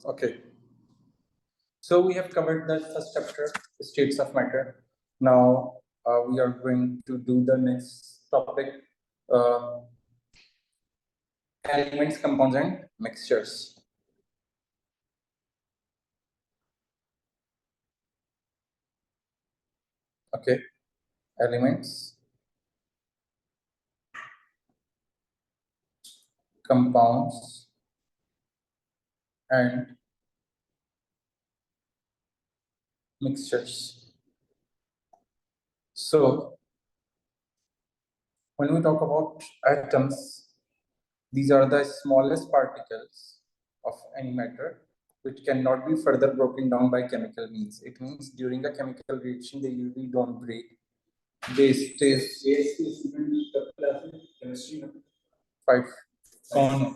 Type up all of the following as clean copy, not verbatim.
Okay. So we have covered the first chapter, states of matter. Now we are going to do the next topic, uh, elements, compounds, and mixtures. Okay, elements, compounds, and mixtures. So when we talk about atoms, these are the smallest particles of any matter which cannot be further broken down by chemical means. It means during a chemical reaction, they usually don't break. They stay. Five. On.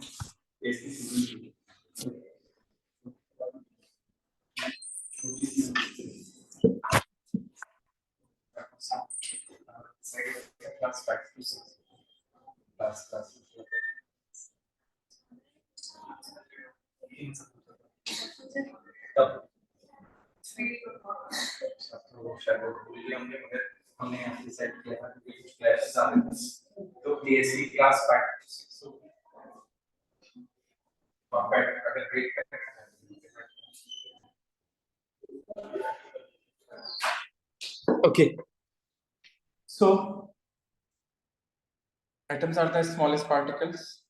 Okay. So atoms are the smallest particles.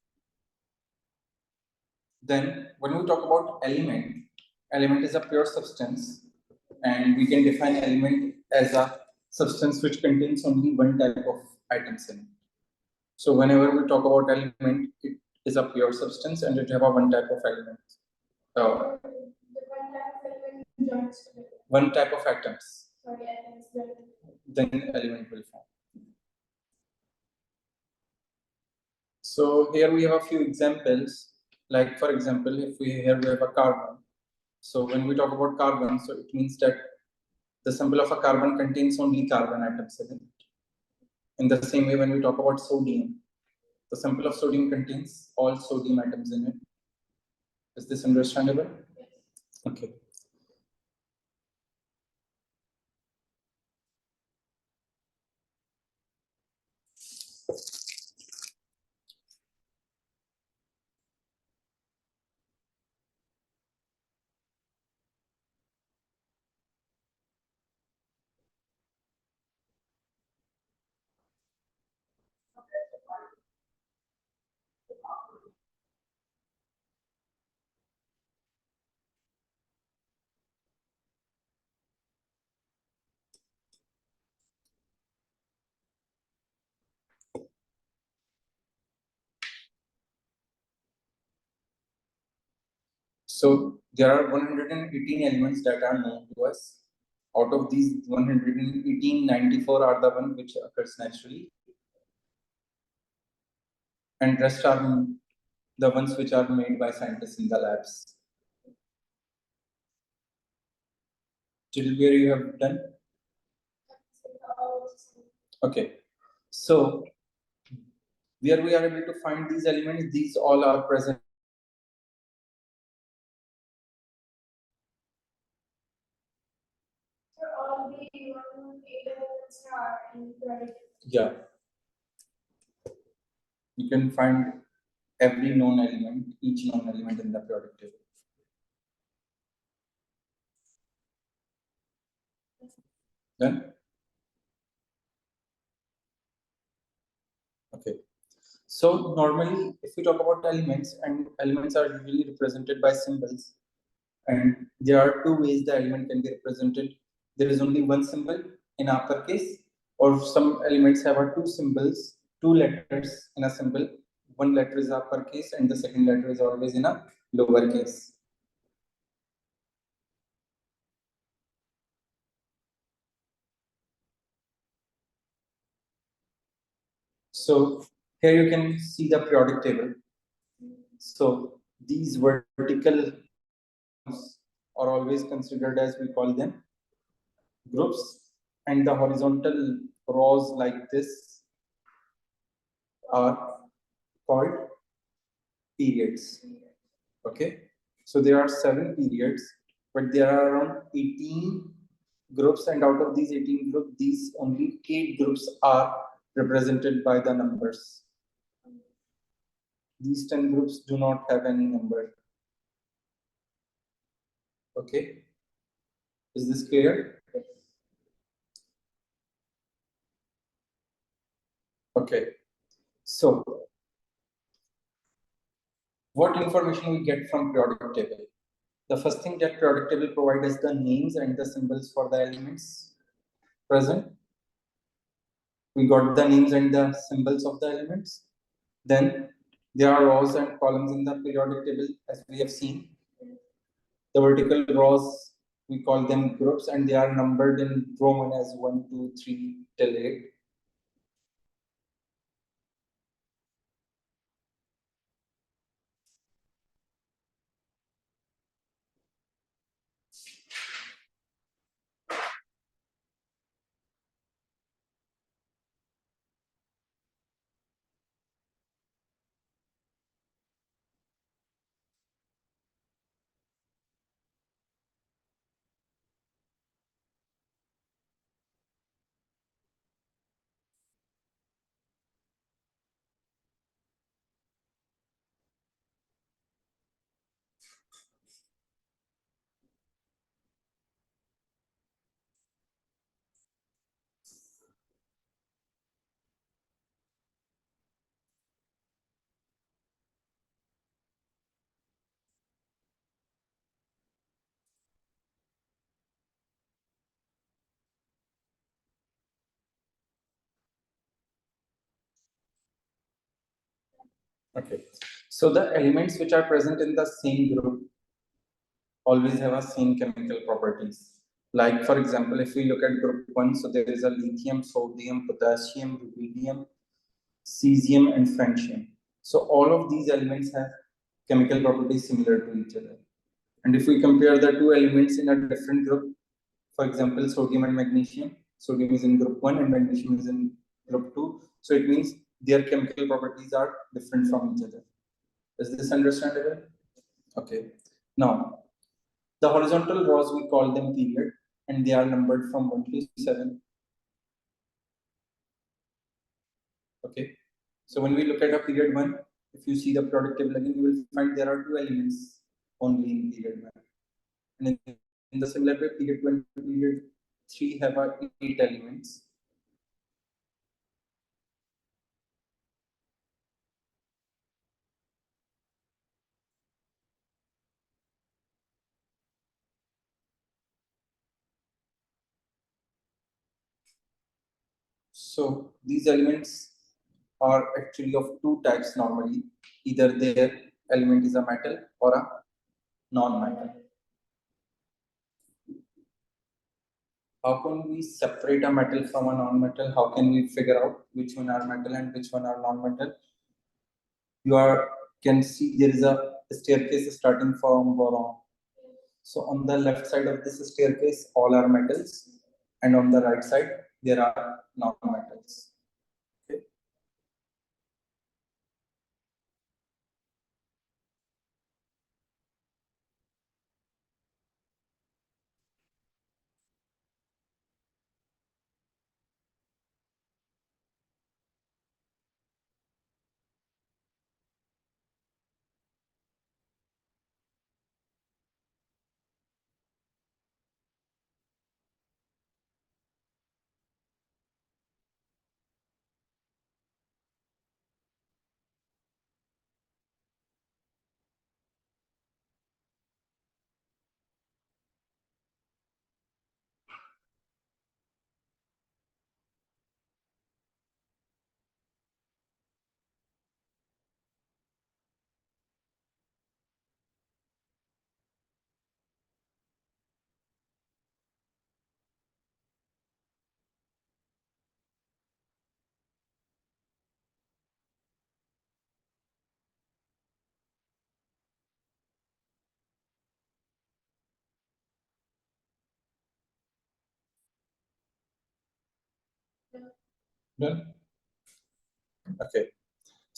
Then when we talk about element is a pure substance, and we can define element as a substance which contains only one type of atoms in it. So whenever we talk about element, it is a pure substance and it have a one type of element. One type of atoms. Then element will form. So here we have a few examples. Like for example, if we have a carbon. So when we talk about carbon, so it means that the symbol of a carbon contains only carbon atoms in it. In the same way, when we talk about sodium, the symbol of sodium contains all sodium atoms in it. Is this understandable? Okay. So there are 118 elements that are known to us. Out of these 118, 94 are the one which occurs naturally, and rest are the ones which are made by scientists in the labs. Till where you have done? Okay. So where we are able to find these elements, these all are present. Yeah. You can find every known element, each known element in the periodic table. Then? Okay. So normally, if we talk about elements, and elements are usually represented by symbols, and there are two ways the element can be represented. There is only one symbol in uppercase, or some elements have two symbols, two letters in a symbol. One letter is uppercase, and the second letter is always in a lowercase. So here you can see the periodic table. So these vertical are always considered as, we call them, groups, and the horizontal rows like this are called periods. Okay, so there are 7 periods, but there are around 18 groups, and out of these 18 groups, these only 8 groups are represented by the numbers. These 10 groups do not have any number. Okay, is this clear? Okay, so what information we get from periodic table? The first thing that periodic table provides is the names and the symbols for the elements present. We got the names and the symbols of the elements. Then there are rows and columns in the periodic table, as we have seen. The vertical rows, we call them groups, and they are numbered in Roman as 1, 2, 3 till 8. Okay. So the elements which are present in the same group always have a same chemical properties. Like for example, if we look at group 1, so there is a lithium, sodium, potassium, rubidium, cesium, and francium. So all of these elements have chemical properties similar to each other. And if we compare the two elements in a different group, for example, sodium and magnesium, sodium is in group 1 and magnesium is in group 2. So it means their chemical properties are different from each other. Is this understandable? Okay. Now, the horizontal rows, we call them period, and they are numbered from 1 to 7. Okay. So when we look at a period 1, if you see the periodic table again, you will find there are 2 elements only in period 1. And in the similar way, period 2 and period 3 have 8 elements. So these elements are actually of 2 types normally. Either their element is a metal or a non-metal. How can we separate a metal from a non-metal? How can we figure out which one are metal and which one are non-metal? Can see there is a staircase starting from boron. So on the left side of this staircase, all are metals, and on the right side, there are non-metals. Okay. Done. Okay.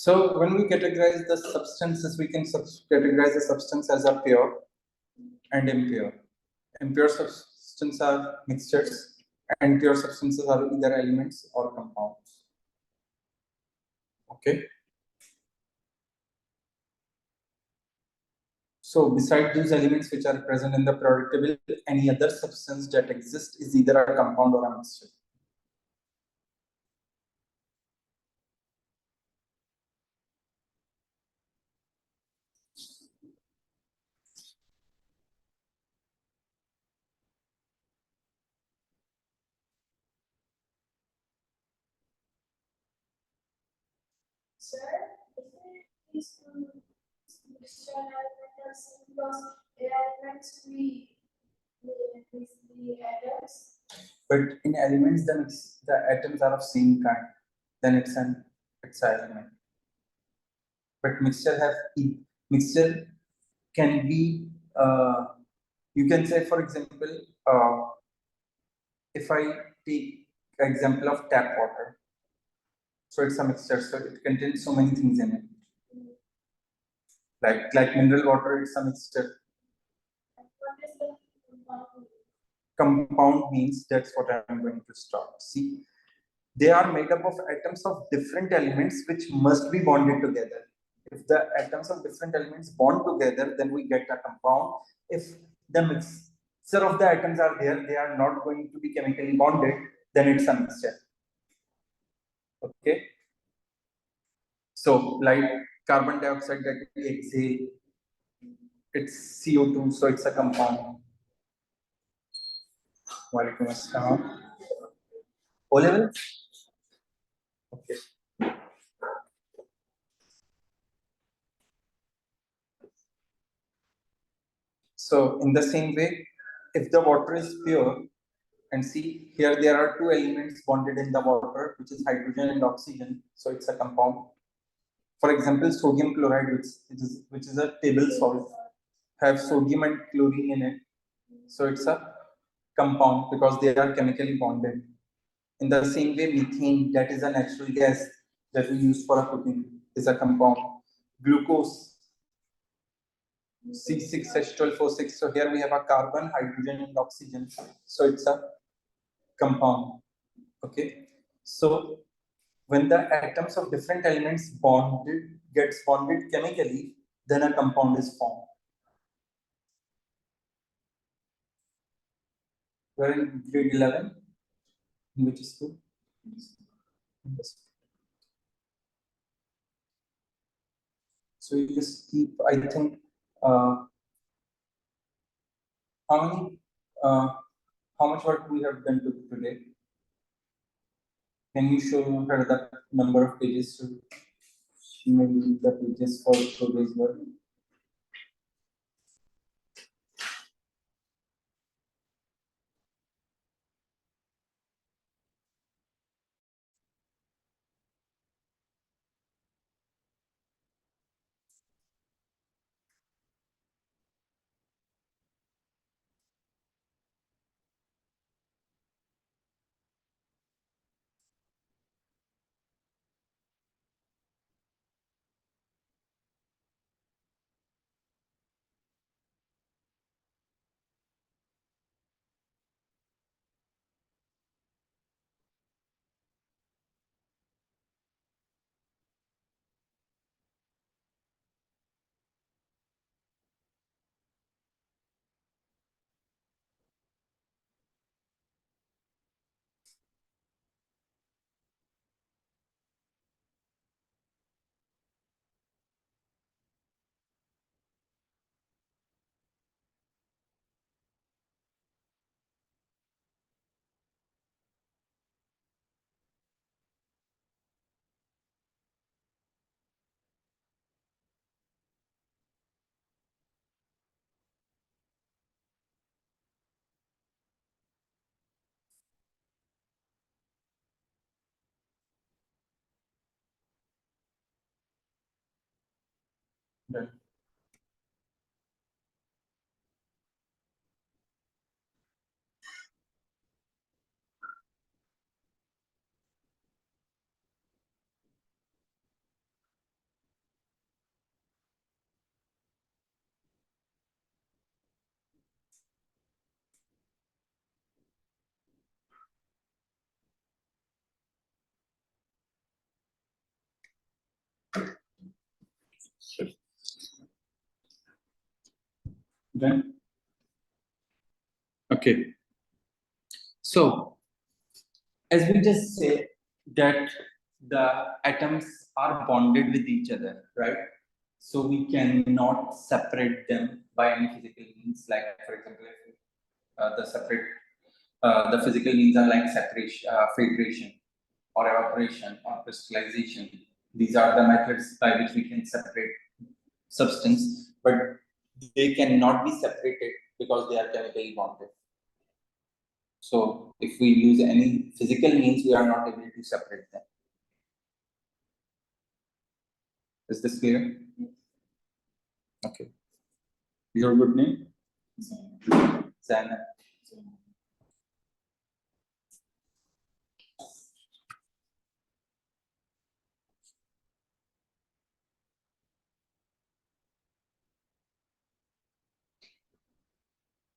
So when we categorize the substances, we can categorize the substance as a pure and impure. Impure substances are mixtures, and pure substances are either elements or compounds. Okay. So beside those elements which are present in the periodic table, any other substance that exists is either a compound or a mixture. Sir, is mixture elements because elements we with the atoms. But in elements, the atoms are of same kind. Then it's an element. But mixture can be you can say, for example, if I take example of tap water, so it's a mixture, so it contains so many things in it. Like mineral water, it's a mixture. What is the compound? Compound means, that's what I'm going to start. See, they are made up of atoms of different elements which must be bonded together. If the atoms of different elements bond together, then we get a compound. If the mixture of the atoms are there, they are not going to be chemically bonded, then it's a mixture. Okay. So, like carbon dioxide that we exhale, it's CO2, so it's a compound. Walaikum assalam. O level? Okay. So, in the same way, if the water is pure, and see here there are two elements bonded in the water, which is hydrogen and oxygen, so it's a compound. For example, sodium chloride, which is a table salt, have sodium and chlorine in it, so it's a compound because they are chemically bonded. In the same way, methane, that is a natural gas that we use for cooking, is a compound. Glucose, C6H12O6. So here we have a carbon, hydrogen, and oxygen. So it's a compound. Okay. So when the atoms of different elements gets bonded chemically, then a compound is formed. We're in grade 11, in which school? So you just keep, I think, how many, how much work we have done today? Can you show her the number of pages? So she may read the pages for today's work. Right. Done? Okay. So, as we just say that the atoms are bonded with each other, right? So we cannot separate them by any physical means. Like, for example, if the physical means are like separation, filtration, or evaporation, or crystallization. These are the methods by which we can separate substance, but they cannot be separated because they are chemically bonded. So if we use any physical means, we are not able to separate them. Is this clear? Okay. Your good name? Zana.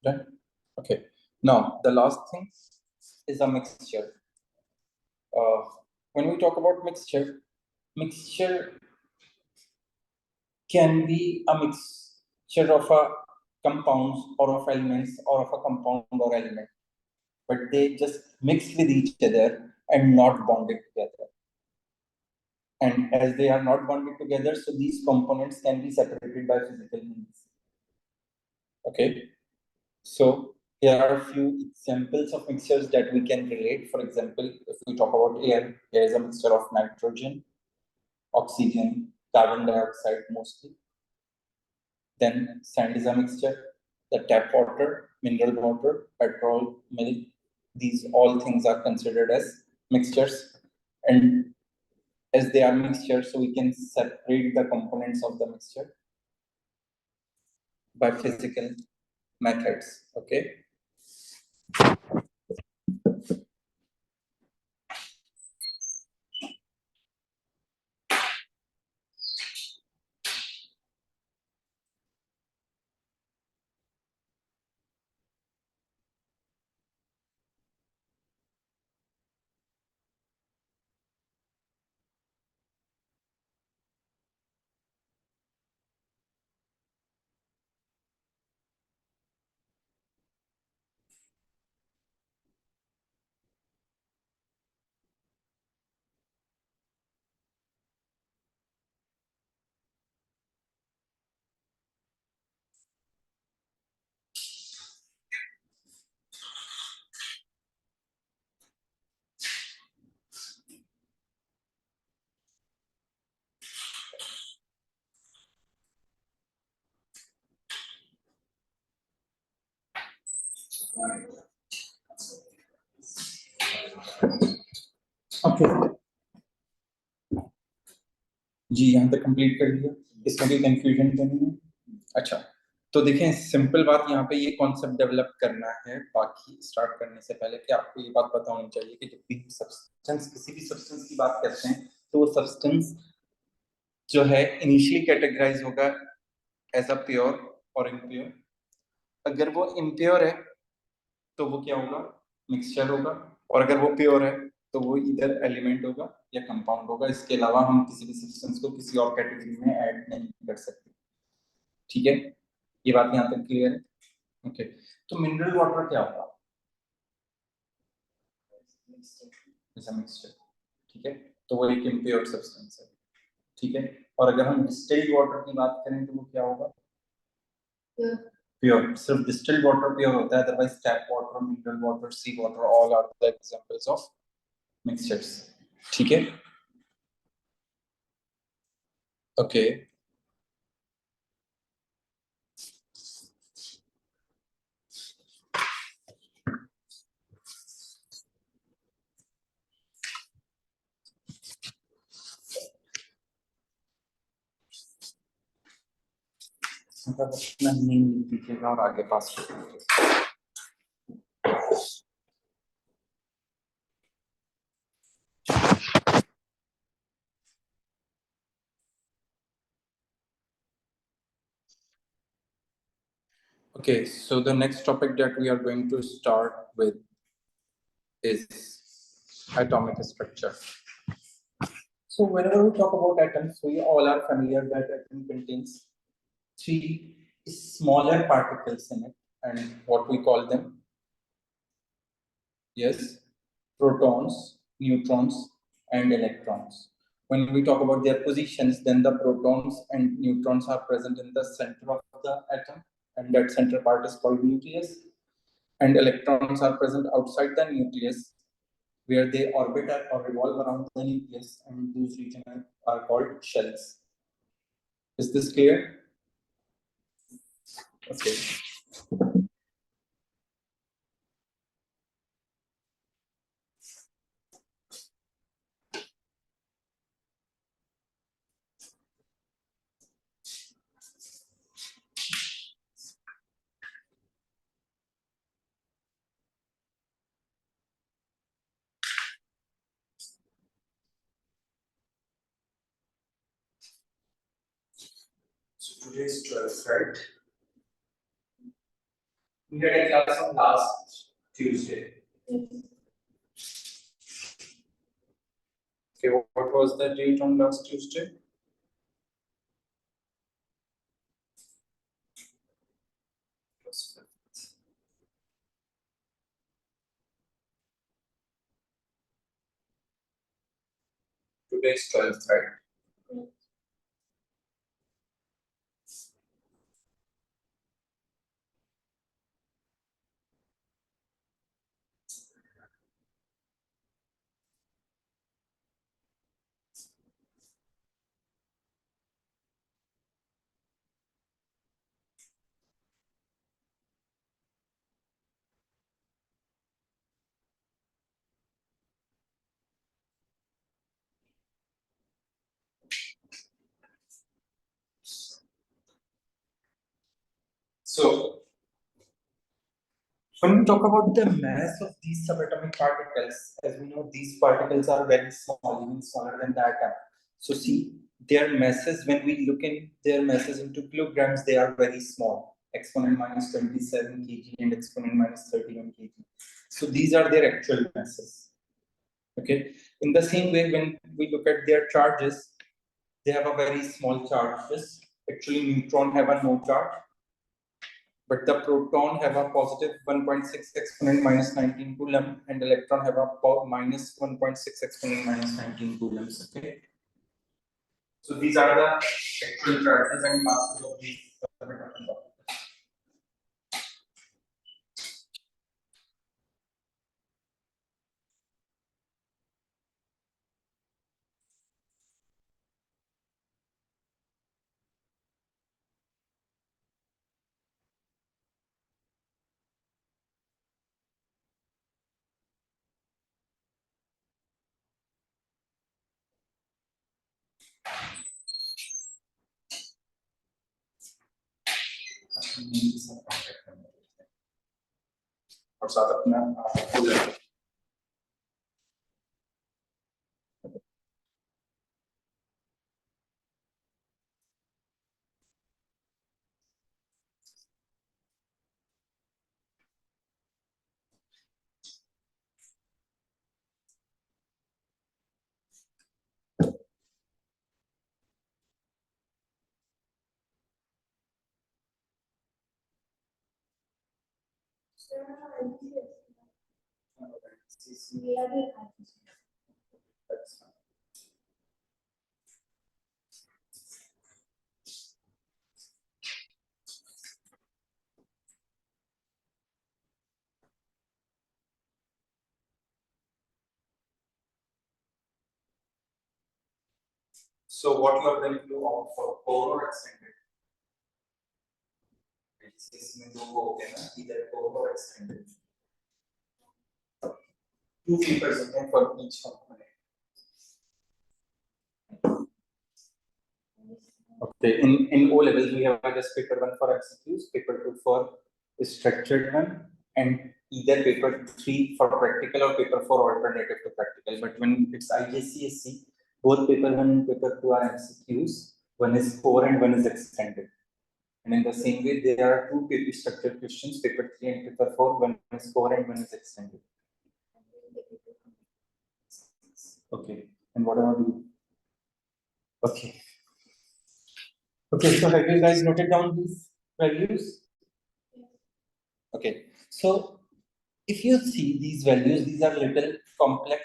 Right? Okay. Now, the last thing is a mixture. When we talk about mixture can be a mixture of a compounds or of elements or of a compound or element, but they just mix with each other and not bonded together. And as they are not bonded together, so these components can be separated by physical means. Okay, so here are a few examples of mixtures that we can relate. For example, if we talk about air, there is a mixture of nitrogen, oxygen, carbon dioxide mostly. Then sand is a mixture, the tap water, mineral water, petrol, milk. These all things are considered as mixtures. And as they are mixtures, so we can separate the components of the mixture by physical methods. Okay. Okay. जी यहाँ तक complete कर दिया, इसमें कोई confusion तो नहीं है? अच्छा, तो देखें सिंपल बात यहाँ पे ये कॉन्सेप्ट डेवलप करना है, बाकी स्टार्ट करने से पहले कि आपको ये बात पता होनी चाहिए कि जब भी सब्सटेंस किसी भी सब्सटेंस की बात करते हैं तो वो सब्सटेंस जो है इनिशियली कैटेगराइज होगा एज अ प्योर और इम्प्योर। अगर वो इम्प्योर है तो वो क्या होगा, मिक्सचर होगा, और अगर वो प्योर है तो वो इधर एलिमेंट होगा या कंपाउंड होगा। इसके अलावा हम किसी भी सब्सटेंस को किसी और कैटेगरी में ऐड नहीं कर सकते। ठीक है, ये बात यहाँ तक क्लियर है? ओके, तो मिनरल वाटर क्या होगा? मिक्सचर। ठीक है, तो वो एक इम्प्योर सब्सटेंस है। ठीक है, और अगर हम डिस्टिल्ड वाटर की बात करें तो वो क्या होगा? प्योर। सिर्फ डिस्टिल्ड वाटर प्योर होता है, otherwise tap water, mineral water, sea water, all are the examples of mixtures. ठीक है, ओके। अपना नेम लिख दीजिएगा और आगे पास कर दीजिएगा। Okay, so the next topic that we are going to start with is atomic structure. So whenever we talk about atoms, we all are familiar that atom contains three smaller particles in it, and what we call them? Yes, protons, neutrons, and electrons. When we talk about their positions, then the protons and neutrons are present in the center of the atom, and that center part is called nucleus. And electrons are present outside the nucleus, where they orbit or revolve around the nucleus, and those regions are called shells. Is this clear? Okay. So today is 12th, right? We had a class on last Tuesday. Okay, what was the date on last Tuesday? Today is 12th, right? So, when we talk about the mass of these subatomic particles, as we know, these particles are very small, even smaller than the atom. So, see, their masses, when we look in their masses into kilograms, they are very small, exponent minus 27 kg and exponent minus 31 kg. So, these are their actual masses. Okay. In the same way, when we look at their charges, they have a very small charges. Actually, neutron have a no charge, but the proton have a positive 1.6 exponent minus 19 coulomb, and electron have a minus 1.6 exponent minus 19 coulombs. Okay. So these are the actual charges and masses of these subatomic particles. और साथ अपना coulomb. That's fine. So what you are going to do for core or extended? इसमें दो वो होते हैं ना, either core or extended. Two papers होते हैं for each component. Okay, in O levels we have just paper 1 for MCQs, paper 2 for structured one, and either paper 3 for practical or paper 4 alternative to practical. But when it's IGCSE, both paper 1 and paper 2 are MCQs. One is core and one is extended. And in the same way, there are two paper structured questions, paper 3 and paper 4. One is core and one is extended. Okay, and what about you? Okay. Okay, so have you guys noted down these? values? Okay, so if you see these values, these are little complex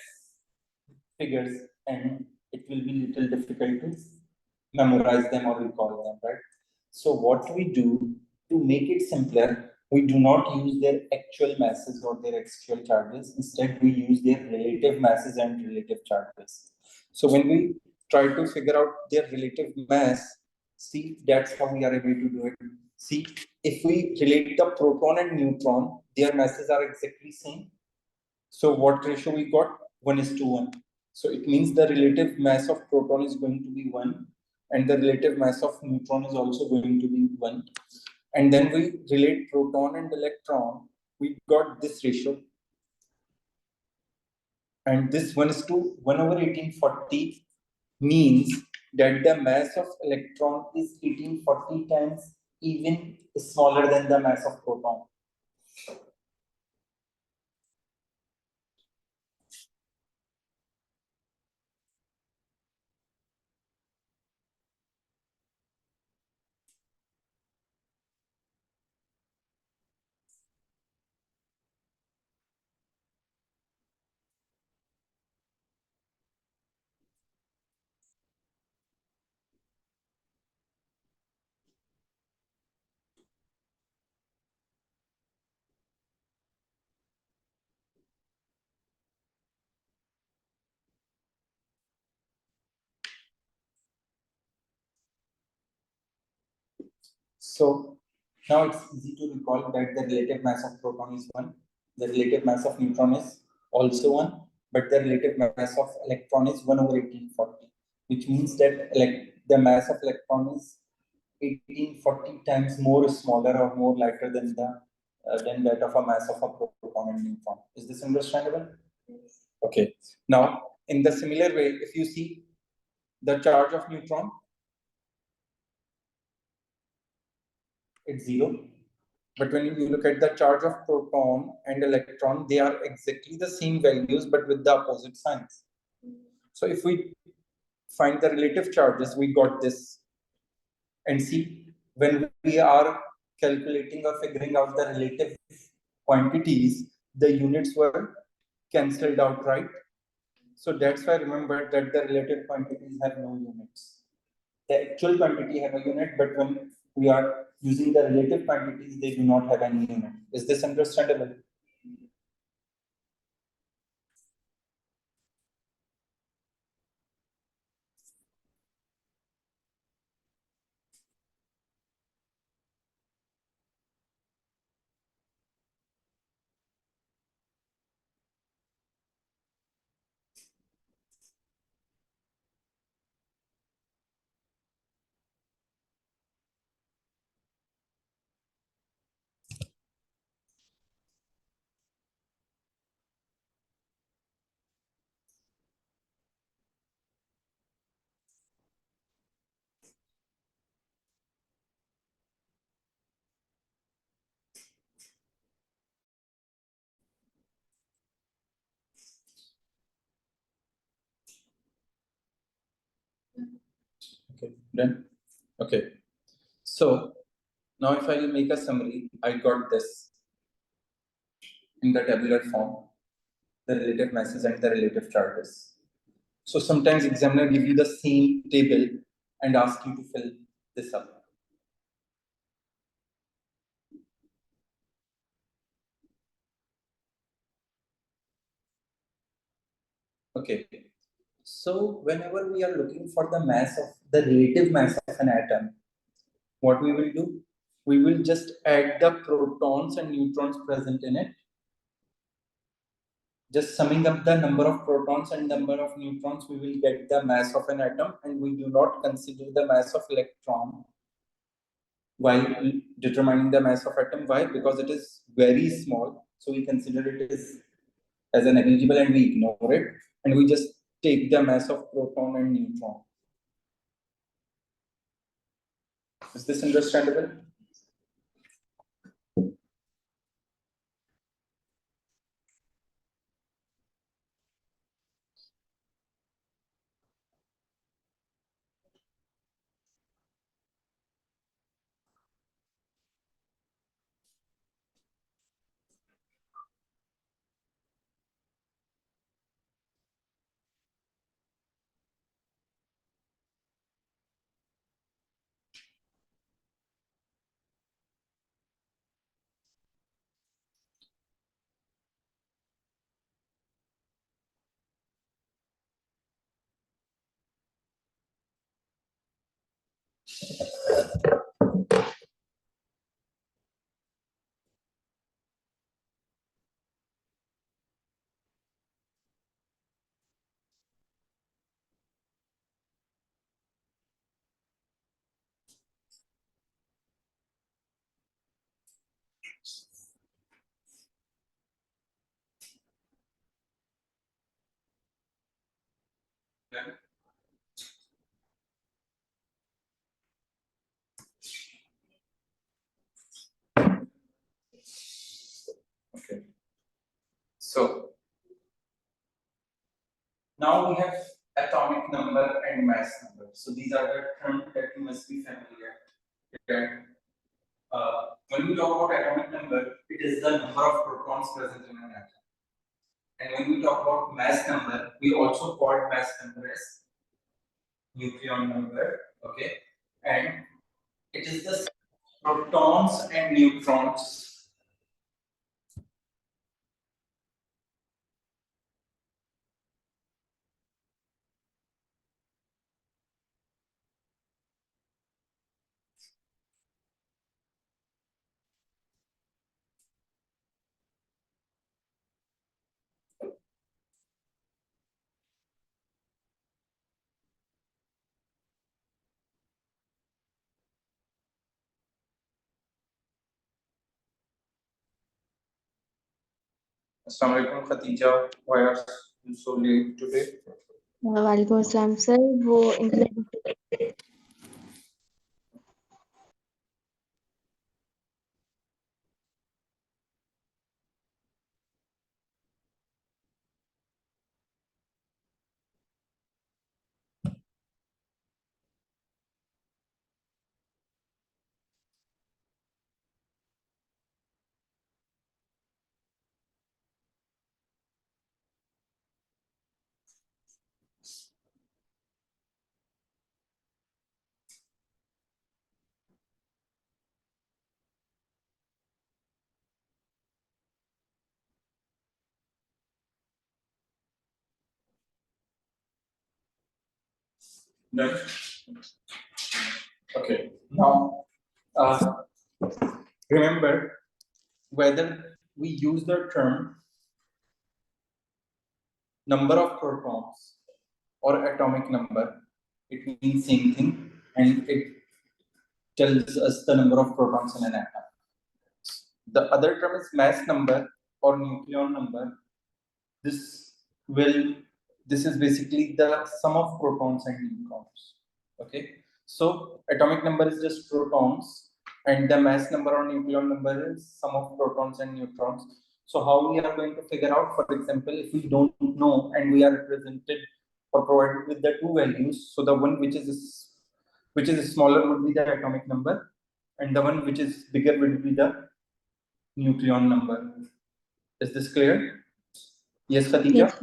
figures and it will be little difficult to memorize them or recall them, right? So what we do to make it simpler, we do not use their actual masses or their actual charges. Instead, we use their relative masses and relative charges. So when we try to figure out their relative mass, see, that's how we are able to do it. See, if we relate the proton and neutron, their masses are exactly same. So what ratio we got? 1:1. So it means the relative mass of proton is going to be 1 and the relative mass of neutron is also going to be 1. And then we relate proton and electron. We got this ratio. And this 1:1840 means that the mass of electron is 1840 times even smaller than the mass of proton. So now it's easy to recall that the relative mass of proton is 1, the relative mass of neutron is also 1, but the relative mass of electron is 1/1840, which means that the mass of electron is 1840 times more smaller or more lighter than that of a mass of a proton and neutron. Is this understandable? Yes. Okay. Now, in the similar way, if you see the charge of neutron, it's 0. But when you look at the charge of proton and electron, they are exactly the same values, but with the opposite signs. So if we find the relative charges, we got this. And see, when we are calculating or figuring out the relative quantities, the units were cancelled out, right? So that's why remember that the relative quantities have no units. The actual quantity have a unit, but when we are using the relative quantities, they do not have any unit. Is this understandable? Okay, done. Okay. So now if I will make a summary, I got this in the tabular form, the relative masses and the relative charges. So sometimes examiner give you the same table and ask you to fill this up. Okay. So whenever we are looking for the mass of the relative mass of an atom, what we will do? We will just add the protons and neutrons present in it, just summing up the number of protons and number of neutrons, we will get the mass of an atom, and we do not consider the mass of electron while determining the mass of atom. Why? Because it is very small, so we consider it as a negligible and we ignore it, and we just take the mass of proton and neutron. Is this understandable? Now we have atomic number and mass number. So these are the terms that you must be familiar with. When we talk about atomic number, it is the number of protons present in an atom. And when we talk about mass number, we also call mass number as nucleon number. Okay, and it is the protons and neutrons. Assalamualaikum Khatija, why are you so late today? वालेकुम अस्सलाम sir वो internet Done. Okay. Now, remember whether we use the term number of protons or atomic number, it means same thing, and it tells us the number of protons in an atom. The other term is mass number or nucleon number. This is basically the sum of protons and neutrons. Okay, so atomic number is just protons, and the mass number or nucleon number is sum of protons and neutrons. So how we are going to figure out, for example, if we don't know and we are represented or provided with the two values, so the one which is smaller would be the atomic number, and the one which is bigger would be the nucleon number. Is this clear? Yes, Khatija? yes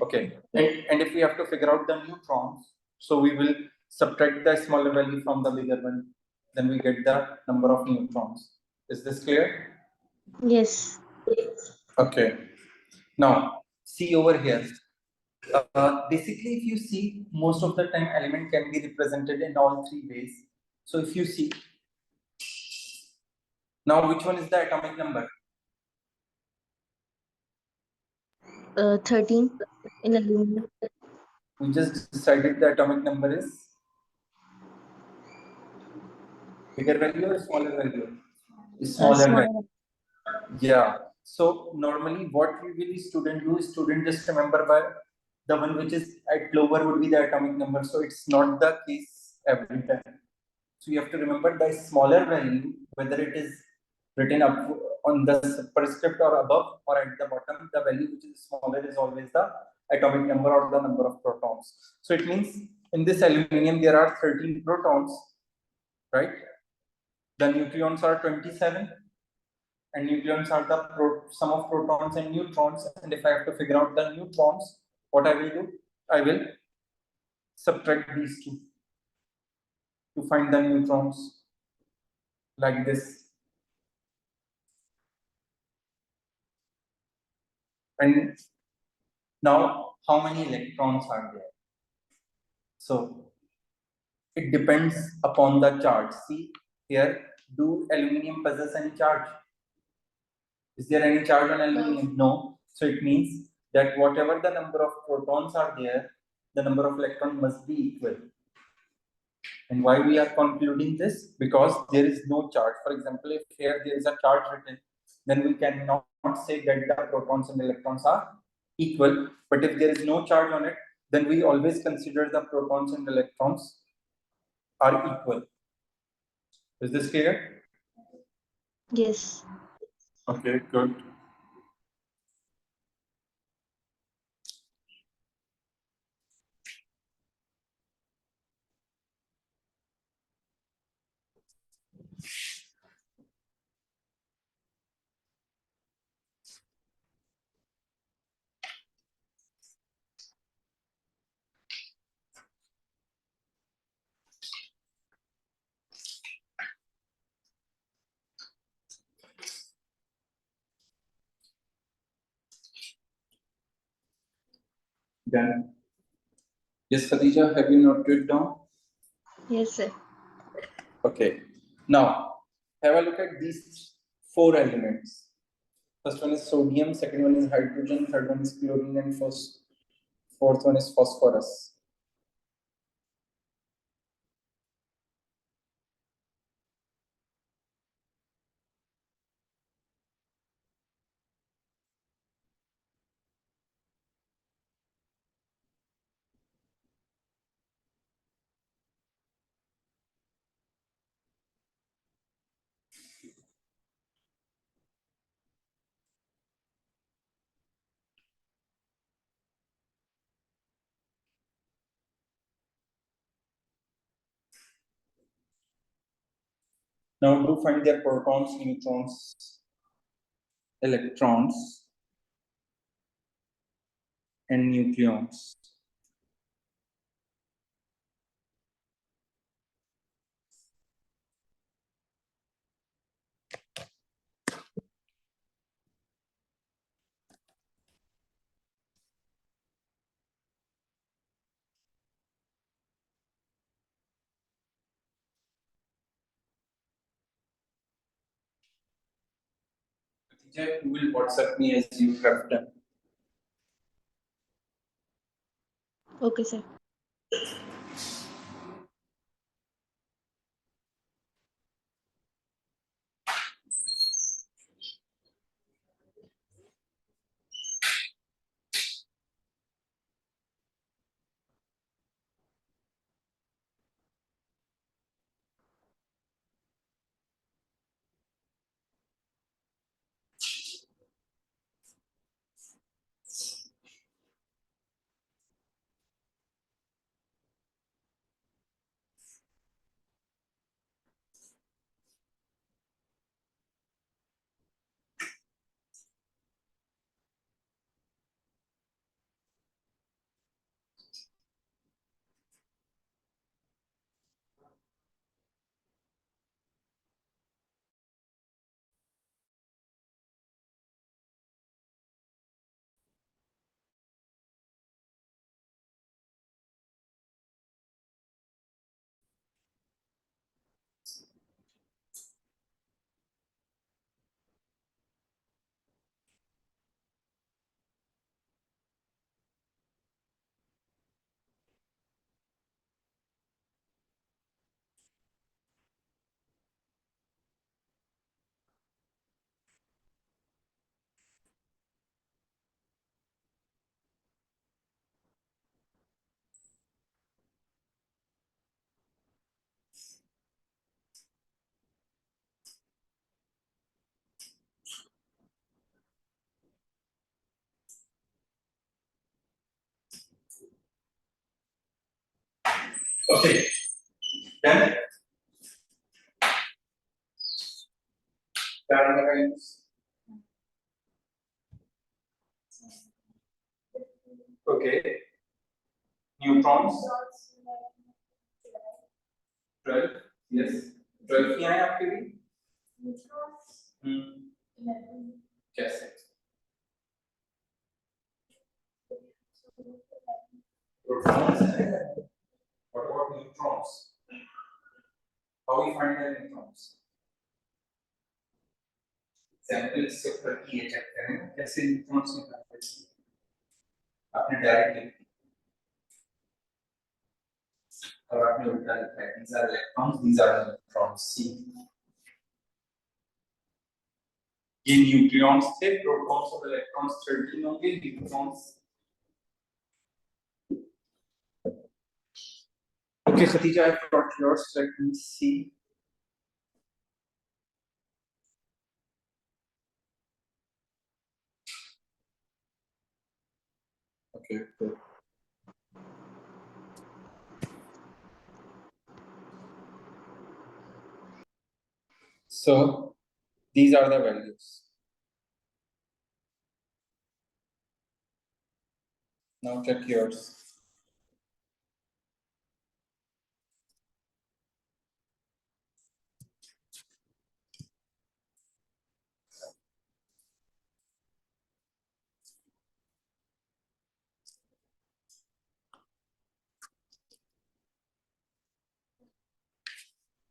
Okay. And if we have to figure out the neutrons, so we will subtract the smaller value from the bigger one. Then we get the number of neutrons. Is this clear? yes Okay. Now, see over here. Basically, if you see, most of the time element can be represented in all three ways. So if you see, now which one is the atomic number? 13 in aluminum We just decided the atomic number is bigger value or smaller value? Smaller value. smaller Yeah. So normally what usually student do is student just remember by the one which is at lower would be the atomic number. So it's not the case every time. So you have to remember the smaller value, whether it is written up on the superscript or above or at the bottom, the value which is smaller is always the atomic number or the number of protons. So it means in this aluminum there are 13 protons, right? The neutrons are 27. And neutrons are the sum of protons and neutrons. And if I have to figure out the neutrons, what I will do? I will subtract these two to find the neutrons like this. And now, how many electrons are there? So it depends upon the charge. See here, do aluminium possess any charge? Is there any charge on aluminium? No. So it means that whatever the number of protons are there, the number of electrons must be equal. And why we are concluding this? Because there is no charge. For example, if here there is a charge written, then we cannot say that the protons and electrons are equal. But if there is no charge on it, then we always consider the protons and electrons are equal. Is this clear? yes Okay, good. Done. Yes, Khadija, have you noted it down? Yes, sir. Okay. Now, have a look at these 4 elements. First one is sodium, second one is hydrogen, third one is chlorine, and fourth one is phosphorus. Now, do find their protons, neutrons, electrons, and nucleons. You will WhatsApp me as you have done. Okay, sir. Okay. Then, okay. Neutrons. 12. Yes. 12 क्या है आपके लिए? कैसे? Protons. What about neutrons? How we find the neutrons? Example से करके ये check करें कैसे neutrons निकालते हैं. आपने डायरेक्टली और आपने उल्टा लिखा है. These are electrons, these are neutrons. See. ये न्यूक्लियॉन्स थे, प्रोटॉन्स और इलेक्ट्रॉन्स 13 होंगे, neutrons. Okay, Khatija, I got yours. Let me see. Okay, good. So these are the values. Now check yours.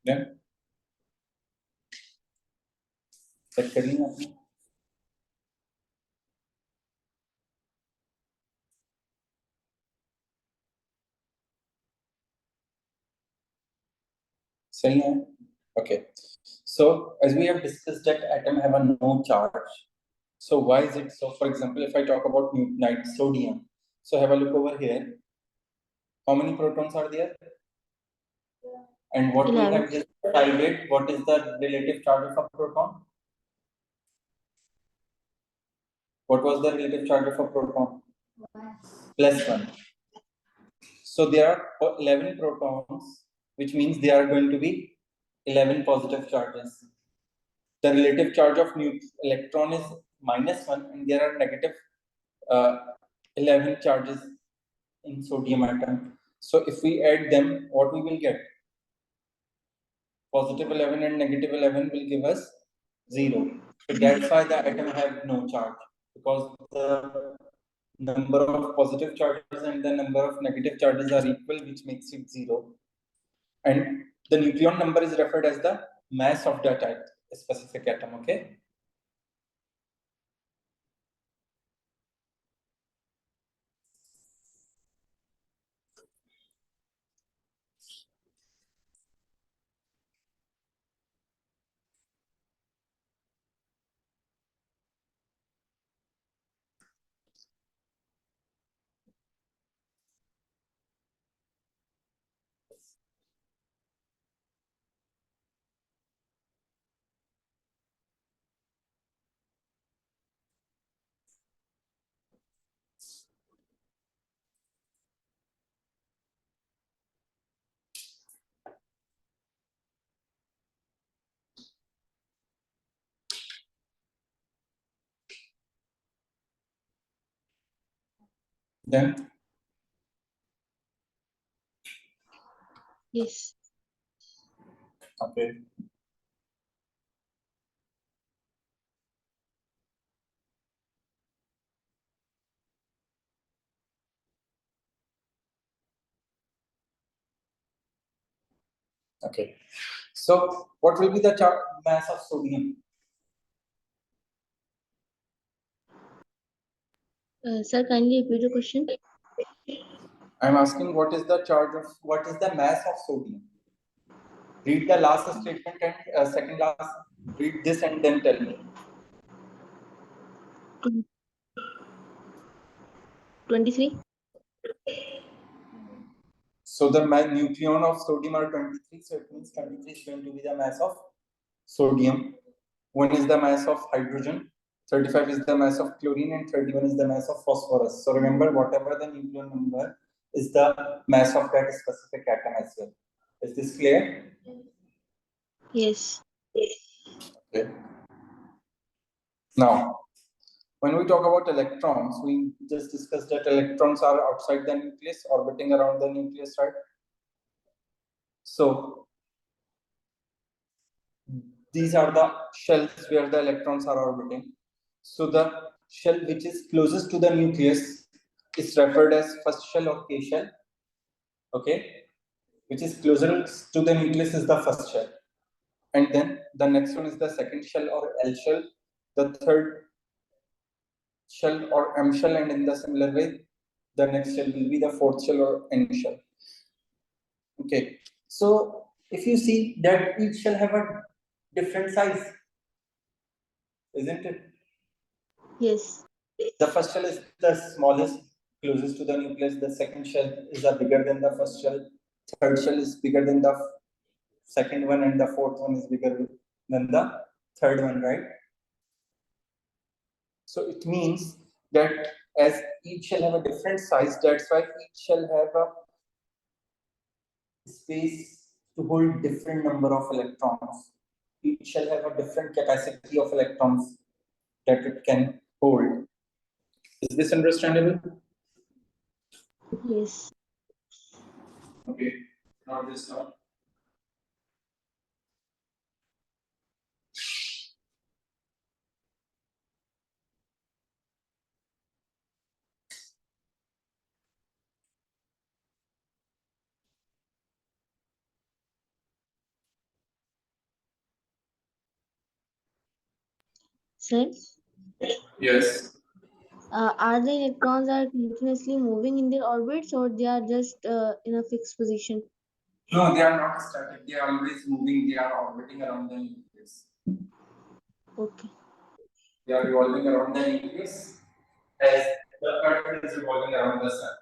Yeah. Check कर लिया आपने? सही है? Okay. So as we have discussed that atom have a no charge. So why is it so? For example, if I talk about night sodium, so have a look over here. How many protons are there? And what we 11. have just decided, what is the relative charge of a proton? What was the relative charge of a proton? +1. So there are 11 protons, which means there are going to be 11 positive charges. The relative charge of electron is -1, and there are negative 11 charges in sodium atom. So if we add them, what we will get? Positive 11 and negative 11 will give us 0. So that's why the atom have no charge, because the number of positive charges and the number of negative charges are equal, which makes it 0. And the nucleon number is referred as the mass of that specific atom. Okay. Then Yes. okay. Okay. So what will be the mass of sodium? Sir, kindly repeat the question. I'm asking what is the mass of sodium? Read the last statement and second last. Read this and then tell me. 23. So the nucleon of sodium are 23. So it means 23 is going to be the mass of sodium. 1 is the mass of hydrogen. 35 is the mass of chlorine, and 31 is the mass of phosphorus. So remember, whatever the nucleon number is the mass of that specific atom as well. Is this clear? Yes. Okay. Now, when we talk about electrons, we just discussed that electrons are outside the nucleus, orbiting around the nucleus, right? So these are the shells where the electrons are orbiting. So the shell which is closest to the nucleus is referred as first shell or K shell. Okay, which is closest to the nucleus is the first shell, and then the next one is the second shell or L shell, the third shell or M shell, and in the similar way, the next shell will be the fourth shell or N shell. Okay, so if you see that each shell have a different size, isn't it? Yes. The first shell is the smallest, closest to the nucleus. The second shell is bigger than the first shell. Third shell is bigger than the second one, and the fourth one is bigger than the third one, right? So it means that as each shell have a different size, that's why each shell have a space to hold different number of electrons. Each each shell have a different capacity of electrons that it can hold. Is this understandable? Yes. Okay, not this now. Sir, Yes. are the electrons are continuously moving in their orbits, or they are just in a fixed position? No, they are not static. They are always moving. They are orbiting around the nucleus. Okay. They are revolving around the nucleus as the Earth is revolving around the sun.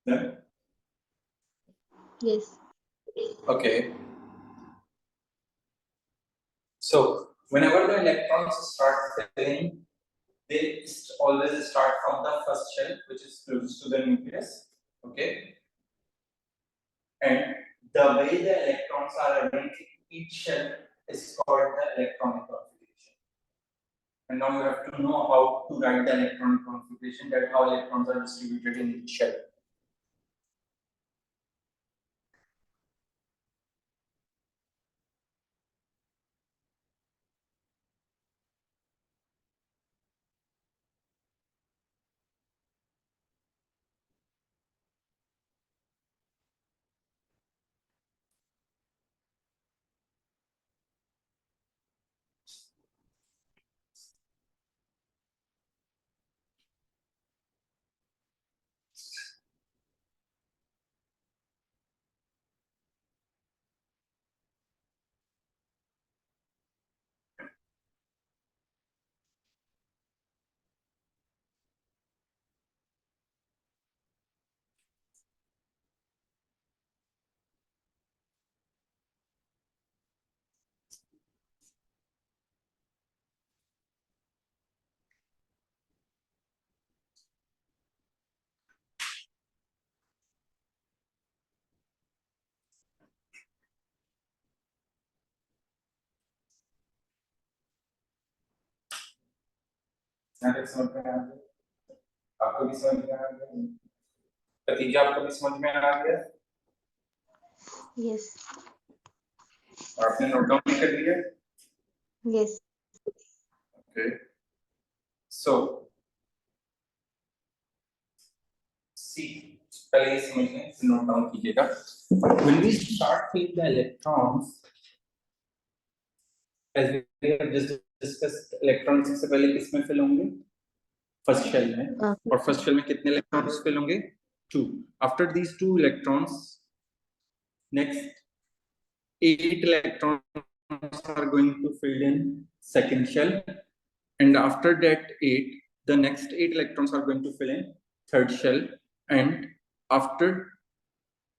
Then, Yes. okay. So whenever the electrons start filling, they always start from the first shell, which is close to the nucleus. Okay. And the way the electrons are arranged in each shell is called the electronic configuration. And now you have to know how to write the electronic configuration, that how electrons are distributed in each shell. यहाँ तक समझ में आ गया? आपको भी समझ में आ गया? नतीजा आपको भी समझ में आ गया? Yes. आपने नोट डाउन कर लिया? Yes. Okay. So, see, पहले ये समझ लें, फिर नोट डाउन कीजिएगा. When we start filling the electrons, as we have just discussed, electrons सबसे पहले किसमें fill होंगे? First shell में. और first shell में कितने electrons fill होंगे? 2. After these 2 electrons, next 8 electrons are going to fill in second shell, and after that 8, the next 8 electrons are going to fill in third shell, and after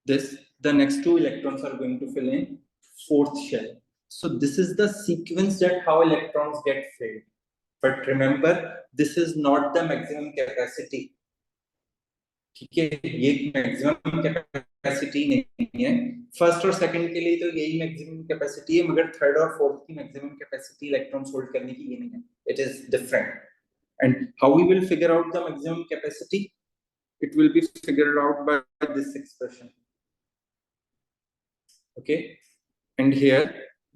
this the next 2 electrons are going to fill in fourth shell. So this is the sequence that how electrons get filled. But remember, this is not the maximum capacity. ठीक है, ये maximum capacity नहीं है. First और second के लिए तो यही मैक्सिमम कैपेसिटी है, मगर थर्ड और फोर्थ की मैक्सिमम कैपेसिटी इलेक्ट्रॉन्स होल्ड करने की ये नहीं है. It is different. And how we will figure out the maximum capacity? It will be figured out by this expression. Okay, and here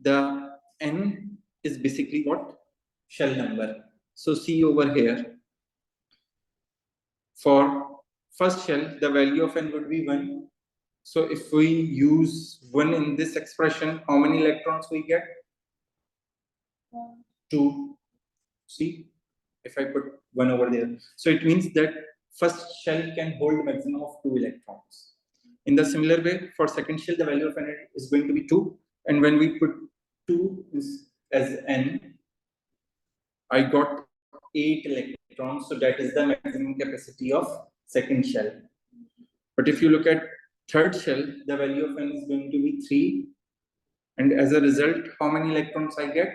the n is basically what? Shell number. So see over here, for first shell the value of n would be 1. So if we use 1 in this expression, how many electrons we get? 2. See, if I put 1 over there, so it means that first shell can hold maximum of 2 electrons. In the similar way, for second shell, the value of n is going to be 2. And when we put 2 as n, I got 8 electrons. So that is the maximum capacity of second shell. But if you look at third shell, the value of n is going to be 3. And as a result, how many electrons I get?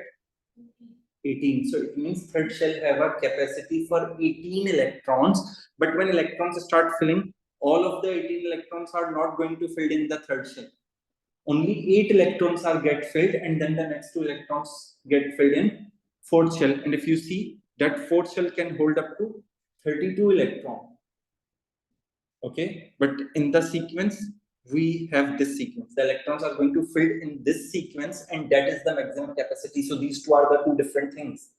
18. So it means third shell have a capacity for 18 electrons. But when electrons start filling, all of the 18 electrons are not going to fill in the third shell. Only 8 electrons are get filled, and then the next 2 electrons get filled in fourth shell. And if you see, that fourth shell can hold up to 32 electrons. Okay, but in the sequence, we have this sequence. The electrons are going to fill in this sequence, and that is the maximum capacity. So these two are the two different things.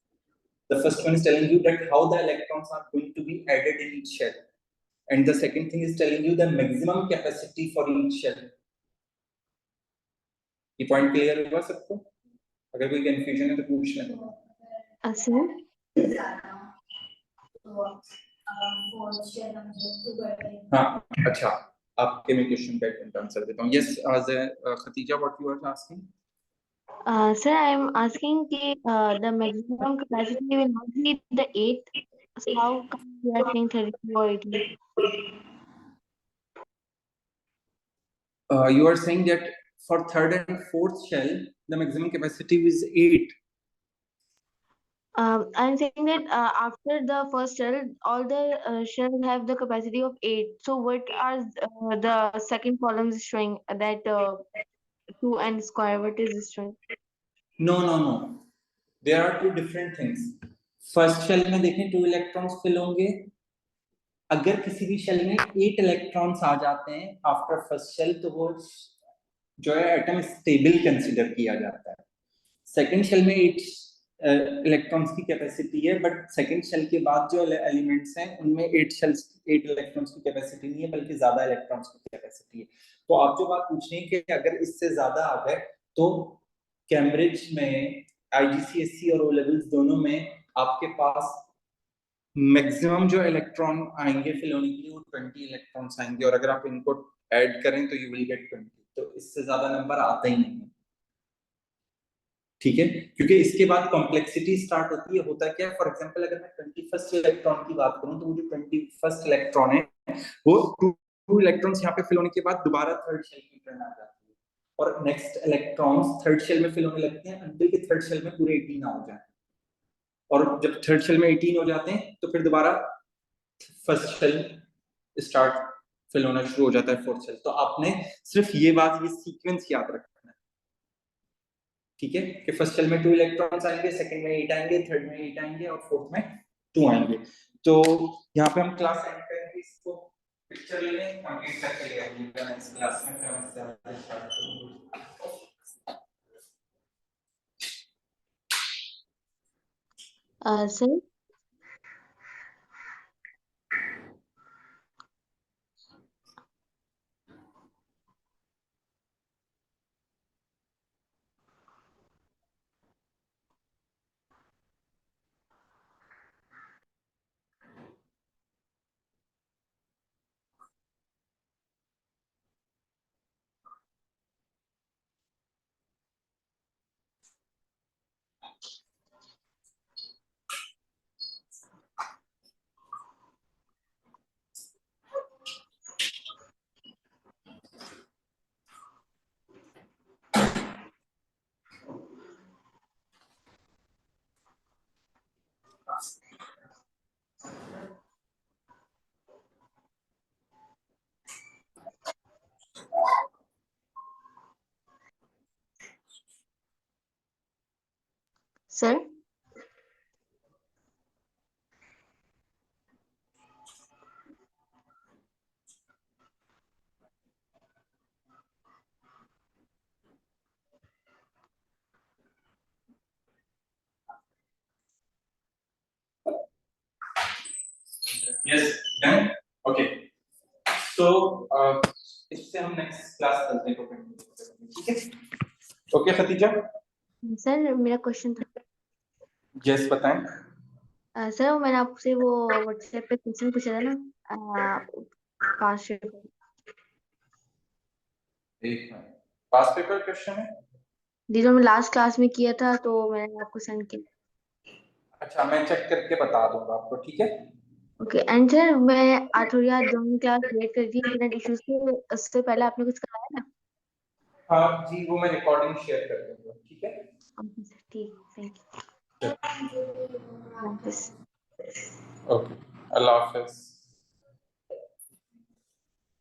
The first one is telling you that how the electrons are going to be added in each shell, and the second thing is telling you the maximum capacity for each shell. ये point clear हुआ सबको? अगर कोई confusion है तो पूछ लेना. Sir? हाँ, अच्छा. आपके मैं क्वेश्चन का आंसर देता हूँ. Yes, Khatija, what you are asking? Sir, I am asking the maximum capacity will not be the 8. So how come we are saying 32 or 18? You are saying that for third and fourth shell, the maximum capacity is 8. I'm saying that after the first shell, all the shells have the capacity of 8. So what are the second columns showing that 2n square? What is this showing? No. There are two different things. First shell में देखें 2 electrons fill होंगे. अगर किसी भी shell में 8 electrons आ जाते हैं after first shell, तो वो जो है एटम स्टेबल कंसीडर किया जाता है. सेकंड शेल में 8 इलेक्ट्रॉन्स की कैपेसिटी है, बट सेकंड शेल के बाद जो एलिमेंट्स हैं उनमें 8 इलेक्ट्रॉन्स की कैपेसिटी नहीं है, बल्कि ज्यादा इलेक्ट्रॉन्स की कैपेसिटी है. तो आप जो बात पूछ रहे हैं कि अगर इससे ज्यादा आ गए तो कैम्ब्रिज में, IGCSE और O लेवल्स दोनों में आपके पास मैक्सिमम जो इलेक्ट्रॉन आएंगे फिल होने के लिए वो 20 इलेक्ट्रॉन्स आएंगे, और अगर आप इनको ऐड करें तो यू विल गेट 20. तो इससे ज्यादा नंबर आता ही नहीं है. ठीक है, क्योंकि इसके बाद कॉम्प्लेक्सिटी स्टार्ट होती है. होता क्या है, फॉर एग्जांपल अगर मैं 21st इलेक्ट्रॉन की बात करूं तो वो जो 21st इलेक्ट्रॉन है वो 2 इलेक्ट्रॉन्स यहाँ पे फिल होने के बाद दोबारा थर्ड शेल की टर्न आ जाती है, और नेक्स्ट इलेक्ट्रॉन्स थर्ड शेल में फिल होने लगते हैं अंटिल कि थर्ड शेल में पूरे 18 आ जाए. और जब थर्ड शेल में 18 हो जाते हैं तो फिर दोबारा फर्स्ट शेल स्टार्ट फिल होना शुरू हो जाता है फोर्थ शेल. तो आपने सिर्फ ये बात, ये सीक्वेंस याद रखना है. ठीक है, कि फर्स्ट शेल में 2 इलेक्ट्रॉन्स आएंगे, सेकंड में 8 आएंगे, थर्ड में 8 आएंगे और फोर्थ में 2 आएंगे. तो यहाँ पे हम क्लास एंड करेंगे, इसको पिक्चर ले लें, कंप्लीट करके ले आएंगे नेक्स्ट क्लास में, फिर हम इससे स्टार्ट करेंगे. Sir? Sir? Yes, done. Okay. So इससे हम नेक्स्ट क्लास करते हैं, ठीक है? ओके खतीजा. सर मेरा क्वेश्चन था. यस, बताएं. सर मैंने आपसे वो व्हाट्सएप पे क्वेश्चन पूछा था ना, पास्ट एक मिनट, पास पेपर क्वेश्चन है। जो मैं लास्ट क्लास में किया था तो मैंने आपको सेंड किया। अच्छा, मैं चेक करके बता दूंगा आपको, ठीक है। ओके एंड सर मैं थोड़ी आज 2 क्लास लेट कर दी इंटरनेट इश्यूज से, उससे पहले आपने कुछ कराया ना? हाँ जी, वो मैं रिकॉर्डिंग शेयर कर दूंगा, ठीक है। ओके सर, ठीक, thank you. Okay, Allah Hafiz.